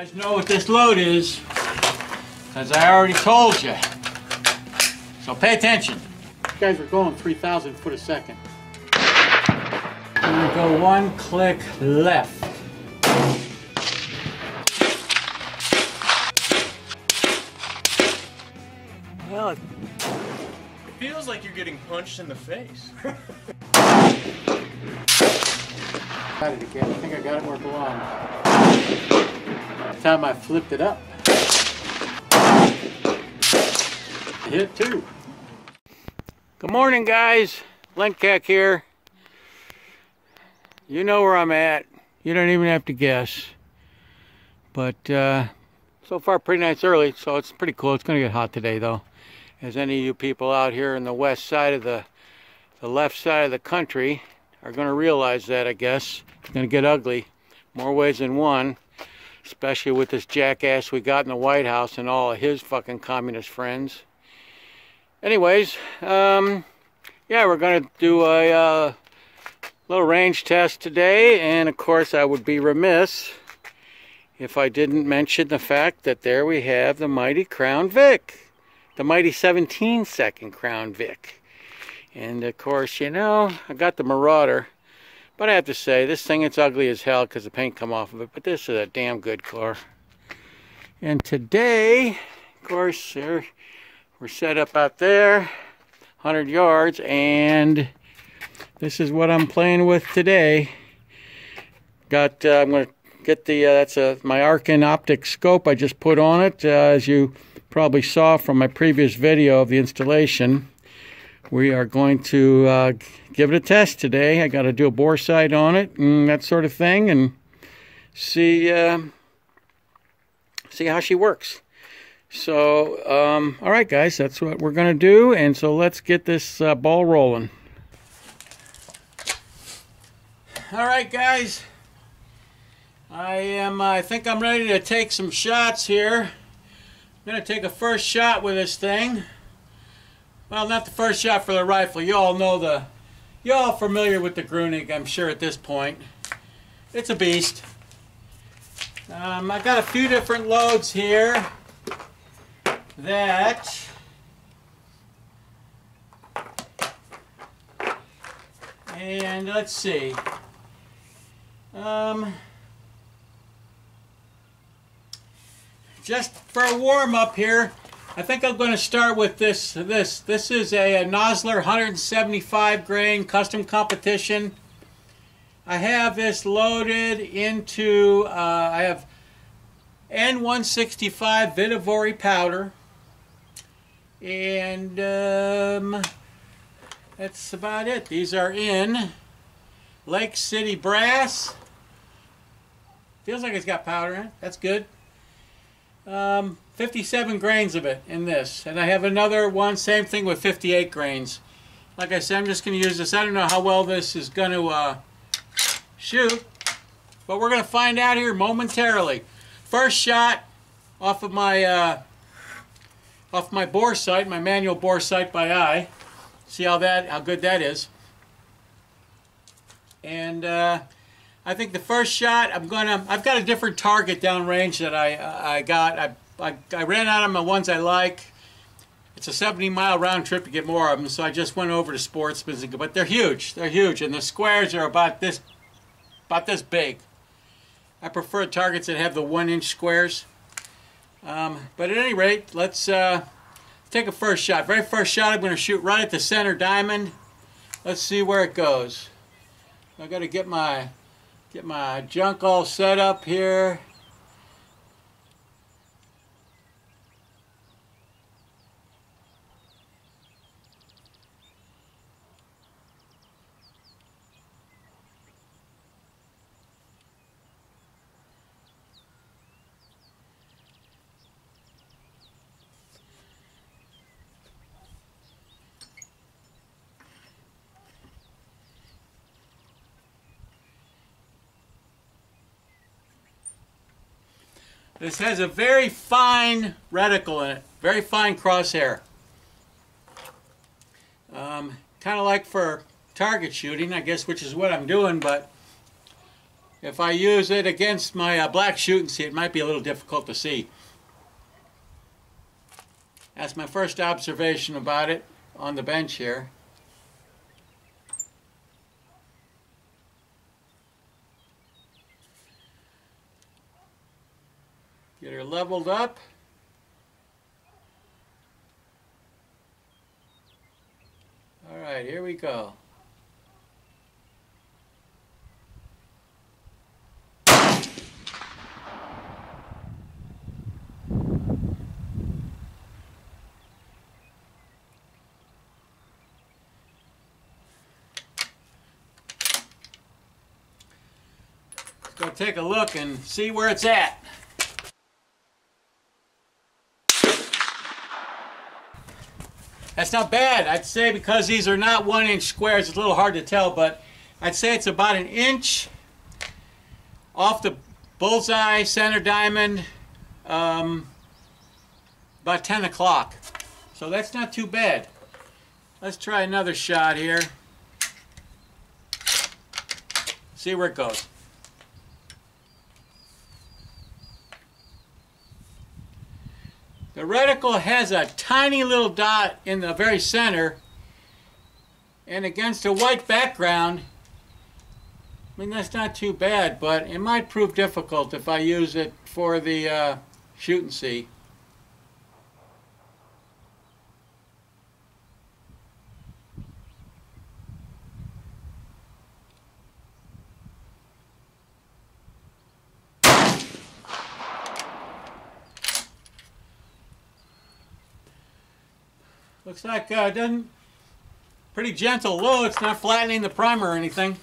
guys know what this load is, as I already told you. So pay attention. You guys are going 3,000 foot a second. I'm going to go one click left. Well, it feels like you're getting punched in the face. Got it again. I think I got it where it belongs. That time I flipped it up. Hit two. Good morning, guys. Lentkak here. You know where I'm at. You don't even have to guess. But so far pretty nice early, so it's pretty cool. It's going to get hot today, though. As any of you people out here in the west side of the left side of the country are going to realize that, I guess. It's going to get ugly more ways than one, especially with this jackass we got in the White House and all of his fucking communist friends. Anyways, yeah, we're going to do a little range test today, and of course I would be remiss if I didn't mention the fact that there we have the mighty Crown Vic, the mighty 17-second Crown Vic. And of course, you know, I got the Marauder, but I have to say, this thing, it's ugly as hell because the paint come off of it, but this is a damn good car. And today, of course, we're set up out there, 100 yards, and this is what I'm playing with today. Got, I'm going to get the, that's my Arken optic scope I just put on it. As you probably saw from my previous video of the installation, we are going to give it a test today. I got to do a bore sight on it and that sort of thing, and see how she works. So, all right, guys, that's what we're going to do, and so let's get this ball rolling. All right, guys, I think I'm ready to take some shots here. I'm going to take a first shot with this thing. Well, not the first shot for the rifle. You all know you're all familiar with the Grunig, I'm sure, at this point. It's a beast. I got a few different loads here that and let's see. Just for a warm-up here, I think I'm going to start with this. This is a Nosler 175 grain custom competition. I have this loaded into, I have N165 Vihtavuori powder. And that's about it. These are in Lake City brass. Feels like it's got powder in it. That's good. 57 grains of it in this, and I have another one, same thing, with 58 grains. Like I said, I'm just going to use this. I don't know how well this is going to shoot, but we're going to find out here momentarily. First shot off of my bore sight, my manual bore sight by eye. See how good that is. And I think the first shot, I've got a different target downrange that I got. I ran out of my ones I like. It's a 70-mile round trip to get more of them, so I just went over to Sportsman's. But they're huge. They're huge, and the squares are about this big. I prefer targets that have the 1-inch squares. But at any rate, let's take a first shot. Very first shot, I'm going to shoot right at the center diamond. Let's see where it goes. I got to get my junk all set up here. This has a very fine reticle in it, very fine crosshair. Kind of like for target shooting, I guess, which is what I'm doing, but if I use it against my black shooting sea, it might be a little difficult to see. That's my first observation about it on the bench here. Get her leveled up. All right, here we go. Let's go take a look and see where it's at. That's not bad. I'd say, because these are not 1-inch squares, it's a little hard to tell, but I'd say it's about an inch off the bullseye center diamond, about 10 o'clock. So that's not too bad. Let's try another shot here. See where it goes. The reticle has a tiny little dot in the very center, and against a white background, I mean, that's not too bad, but it might prove difficult if I use it for the shoot and see. Looks like doesn't pretty gentle low. It's not flattening the primer or anything.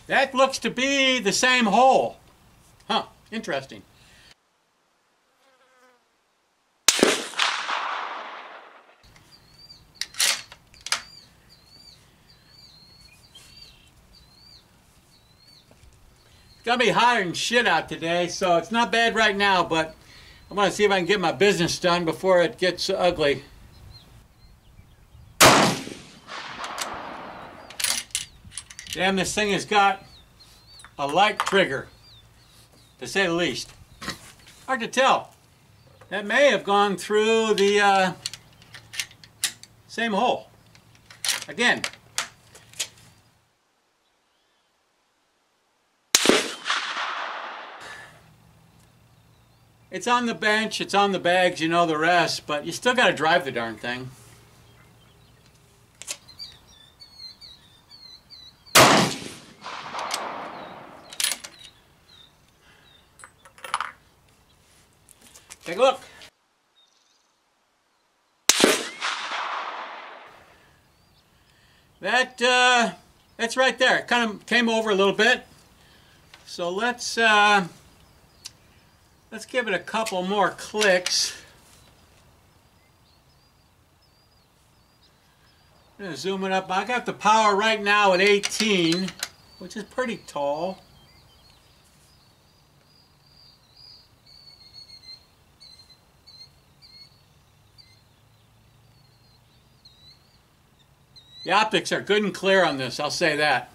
That looks to be the same hole. Huh, interesting. It's gonna be hot and shit out today, so it's not bad right now, but I want to see if I can get my business done before it gets ugly. Damn, this thing has got a light trigger, to say the least. Hard to tell. That may have gone through the same hole. Again. It's on the bench, it's on the bags, you know the rest, but you still got to drive the darn thing. Take a look. That's right there. It kind of came over a little bit. So let's give it a couple more clicks. I'm going to zoom it up. I got the power right now at 18, which is pretty tall. The optics are good and clear on this, I'll say that.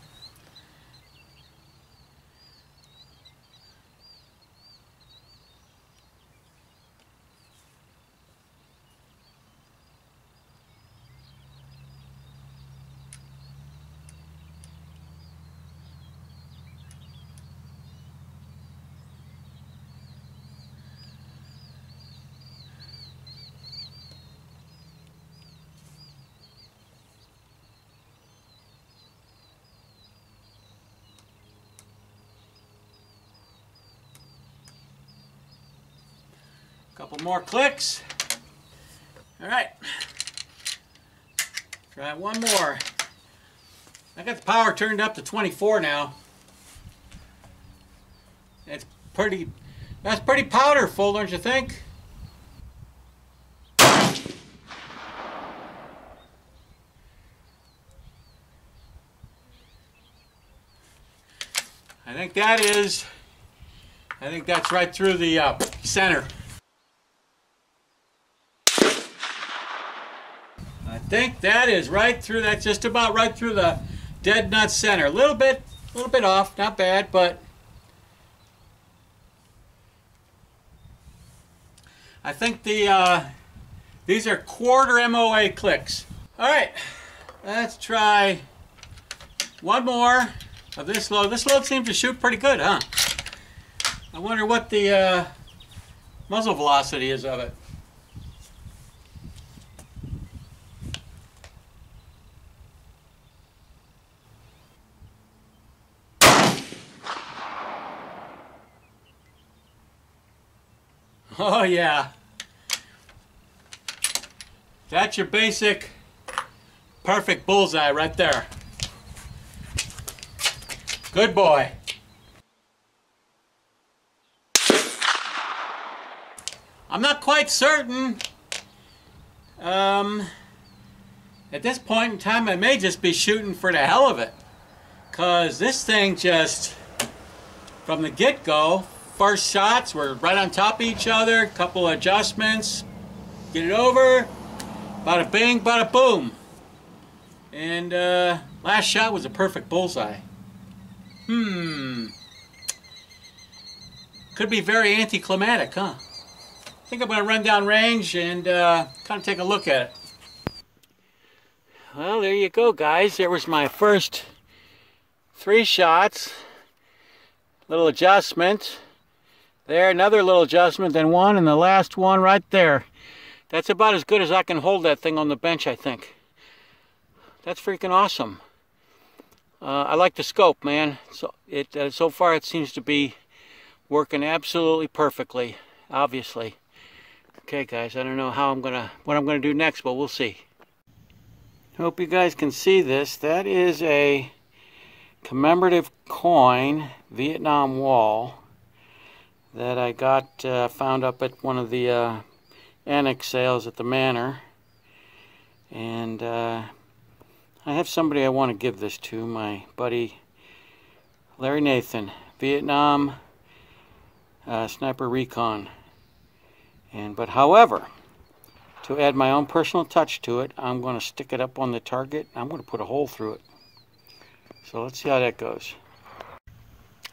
Couple more clicks. All right. Try one more. I got the power turned up to 24 now. That's pretty powderful, don't you think? I think that's right through the center. I think that is right through, that's just about right through the dead nut center. A little bit A little bit off, not bad, but I think these are 1/4 MOA clicks. All right, let's try one more of this load. This load seems to shoot pretty good, huh? I wonder what the muzzle velocity is of it. Oh yeah, that's your basic perfect bullseye right there. Good boy. I'm not quite certain. At this point in time, I may just be shooting for the hell of it, because this thing just, from the get-go, first shots were right on top of each other, couple of adjustments, get it over, bada bing, bada boom. And last shot was a perfect bullseye. Could be very anticlimactic, huh? I think I'm going to run down range and kind of take a look at it. Well, there you go, guys. There was my first 3 shots. Little adjustment. There, another little adjustment, then one, and the last one right there. That's about as good as I can hold that thing on the bench, I think. That's freaking awesome. I like the scope, man. So so far it seems to be working absolutely perfectly, obviously. Okay, guys, I don't know what I'm gonna do next, but we'll see. Hope you guys can see this. That is a commemorative coin, Vietnam Wall, that I got found up at one of the annex sales at the Manor. And I have somebody I want to give this to, my buddy Larry Nathan, Vietnam Sniper Recon. But however, to add my own personal touch to it, I'm going to stick it up on the target. I'm going to put a hole through it. So let's see how that goes.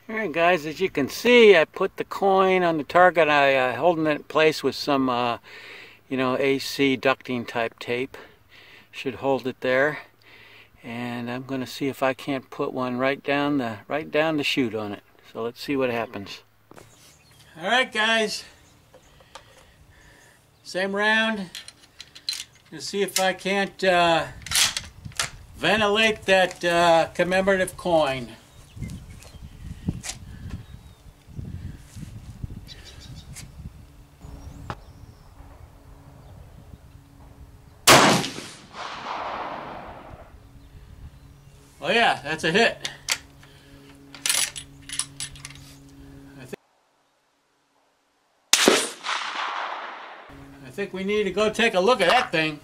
Alright guys, as you can see, I put the coin on the target. I holding it in place with some AC ducting type tape. Should hold it there. And I'm going to see if I can't put one right down the chute on it. So let's see what happens. Alright guys, same round. Let's see if I can't ventilate that commemorative coin. Oh yeah, that's a hit. I think we need to go take a look at that thing.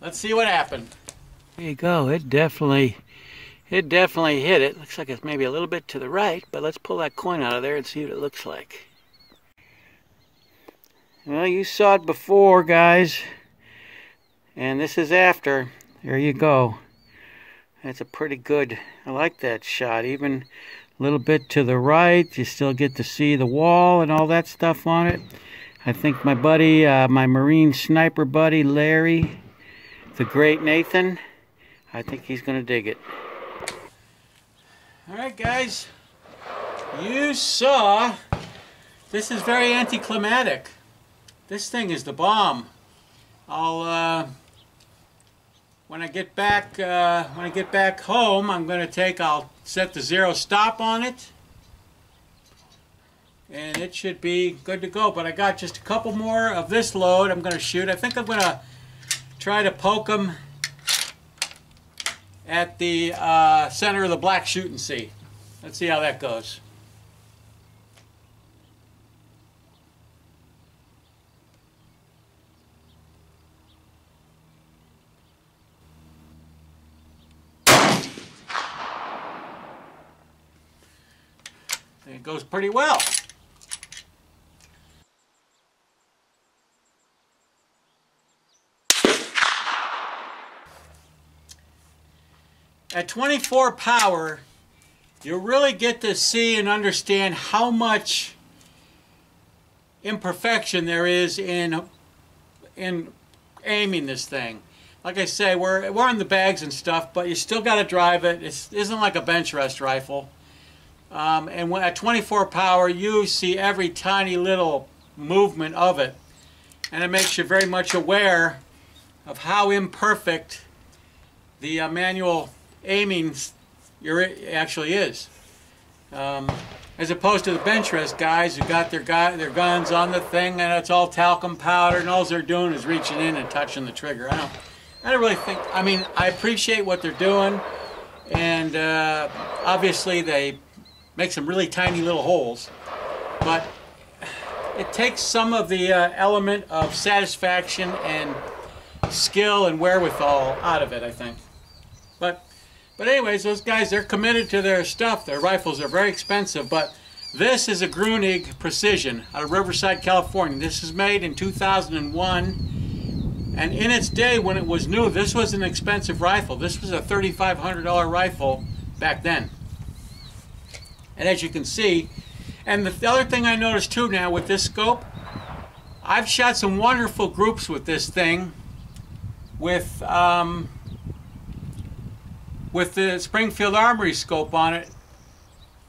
Let's see what happened. There you go. It definitely hit it. Looks like it's maybe a little bit to the right, but let's pull that coin out of there and see what it looks like. Well, you saw it before, guys, and this is after. There you go. That's a pretty good, I like that shot. Even a little bit to the right, you still get to see the wall and all that stuff on it. I think my buddy, my Marine sniper buddy, Larry, the great Nathan, I think he's going to dig it. Alright guys, you saw, this is very anticlimactic. This thing is the bomb. When I get back home, I'll set the 0 stop on it, and it should be good to go. But I got just a couple more of this load I'm going to shoot. I think I'm going to try to poke them at the center of the black chute and see. Let's see how that goes. It goes pretty well. At 24 power, you really get to see and understand how much imperfection there is in aiming this thing. Like I say, we're in the bags and stuff, but you still got to drive it. It isn't like a bench rest rifle. And at 24 power, you see every tiny little movement of it. And it makes you very much aware of how imperfect the manual aiming actually is. As opposed to the bench rest guys who got their guns on the thing and it's all talcum powder and all they're doing is reaching in and touching the trigger. I don't really think, I mean, I appreciate what they're doing, and obviously they make some really tiny little holes, but it takes some of the element of satisfaction and skill and wherewithal out of it, I think. But anyways, those guys, they're committed to their stuff. Their rifles are very expensive, but this is a Grunig Precision out of Riverside, California. This is made in 2001. And in its day, when it was new, this was an expensive rifle. This was a $3,500 rifle back then. And as you can see, and the other thing I noticed too now with this scope, I've shot some wonderful groups with this thing, with the Springfield Armory scope on it,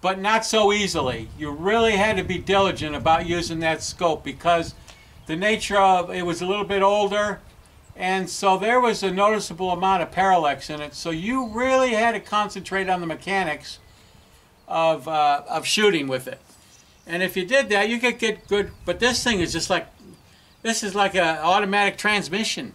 but not so easily. You really had to be diligent about using that scope because the nature of it was a little bit older. And so there was a noticeable amount of parallax in it. So you really had to concentrate on the mechanics of shooting with it. And if you did that, you could get good. But this thing is just like, this is like an automatic transmission.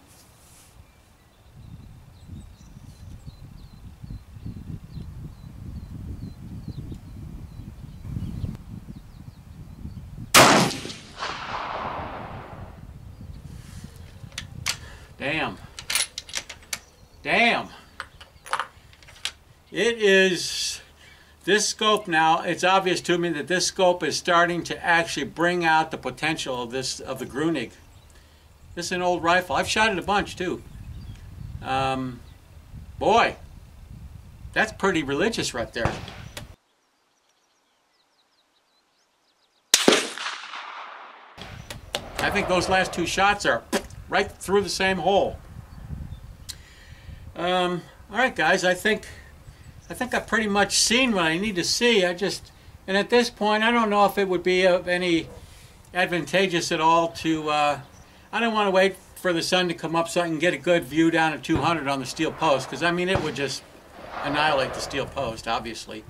Damn. Damn. It is, this scope now, it's obvious to me that this scope is starting to actually bring out the potential of the Grunig. This is an old rifle. I've shot it a bunch too. Boy, that's pretty religious right there. I think those last two shots are right through the same hole. All right, guys. I think I've pretty much seen what I need to see. And at this point, I don't know if it would be of any advantageous at all to. I don't want to wait for the sun to come up so I can get a good view down at 200 on the steel post, because I mean it would just annihilate the steel post. Obviously,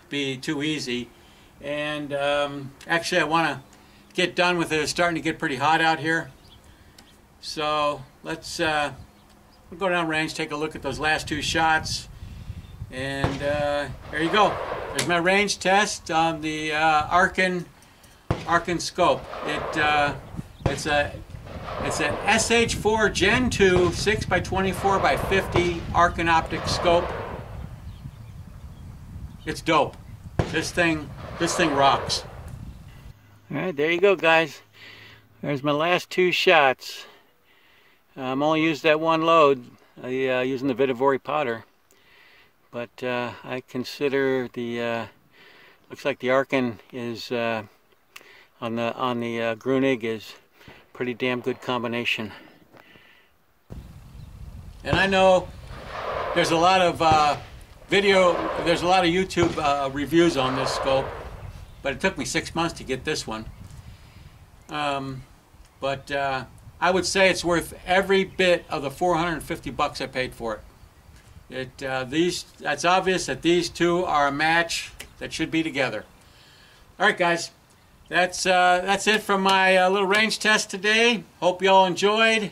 be too easy. And actually, I want to get done with it. It's starting to get pretty hot out here. So let's we'll go down range, take a look at those last two shots, and there you go. There's my range test on the Arken scope. It's an SH4 Gen 2 6x24x50 Arken optic scope. It's dope. This thing rocks. All right, there you go, guys. There's my last two shots. I'm only used that one load, using the Vihtavuori powder, but I consider the looks like the Arken is on the Grunig is pretty damn good combination. And I know there's a lot of there's a lot of YouTube reviews on this scope, but it took me 6 months to get this one. I would say it's worth every bit of the $450 I paid for it. That's obvious that these two are a match that should be together. All right, guys, that's it from my little range test today. Hope you all enjoyed.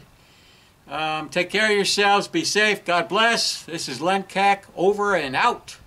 Take care of yourselves. Be safe. God bless. This is Len Cack, over and out.